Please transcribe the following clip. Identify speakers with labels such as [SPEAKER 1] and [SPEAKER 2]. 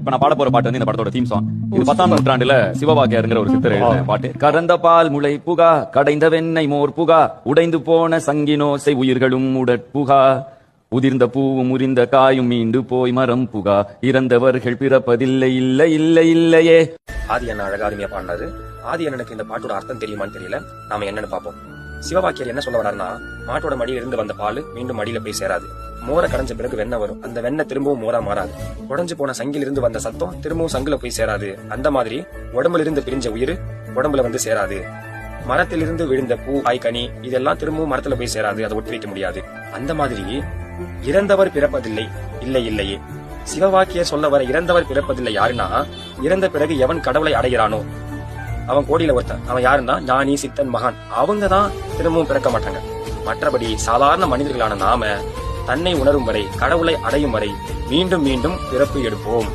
[SPEAKER 1] இப்ப நான் பாட போற பாட்டு வந்து இந்த படத்தோட தீம் சாங். இது 10ஆம் நூற்றாண்டுல சிவவாக்கியர்ங்கிற ஒரு சித்தர் எழுதின பாட்டு. கறந்த பால் முளை புகா, கடைந்த வெண்ணெய் மோர் புகா, உடைந்து போன சங்கினோசை உயிர்களும் உடற்புகா, உதிர்ந்த பூவும் உரிந்த காயும் மீண்டு போய் மரம் புகா, இறந்தவர்கள் பிறப்பதில்லை இல்லை இல்லை இல்லையே.
[SPEAKER 2] ஆதி அண்ணா அழகா அருமையா பாடினாரு. ஆதி அண்ணனுக்கு இந்த பாட்டோட அர்த்தம் தெரியுமான்னு தெரியல. நாம என்னன்னு பாப்போம். சிவவாக்கியர் என்ன சொல்ல வர்றாருன்னா, மாட்டோட மடியில இருந்து வந்த பால் மீண்டும் மடியில போய் சேராது. மோரை கடைஞ்ச பிறகு வெண்ணெய் வரும். அந்த வெண்ணெய் திரும்பவும் மோரா மாறாது. உடைஞ்சு போன சங்கில இருந்து வந்த சத்தம் திரும்பவும் சங்குல போய் சேராது. அந்த மாதிரி உடம்புல இருந்து பிரிஞ்ச உயிர் உடம்புல வந்து சேராது. மரத்திலிருந்து விழுந்த பூ, காய், இதெல்லாம் திரும்பவும் மரத்துல போய் சேராது. அதை ஒட்டி வைக்க முடியாது. அந்த மாதிரி இறந்தவர் பிறப்பதில்லை இல்லை இல்லையே. சிவவாக்கியர் சொல்ல வர இறந்தவர் பிறப்பதில்லை யாருன்னா, இறந்த பிறகு எவன் கடவுளை அடைகிறானோ அவன் கோடியில ஒருத்தன். அவன் யாருன்னா ஞானி, சித்தன், மகான். அவங்கதான் திரும்பவும் பிறக்க மாட்டாங்க. மற்றபடி சாதாரண மனிதர்களான நாம தன்னை உணரும் வரை, கடவுளை அடையும் வரை மீண்டும் மீண்டும் பிறப்பு எடுப்போம்.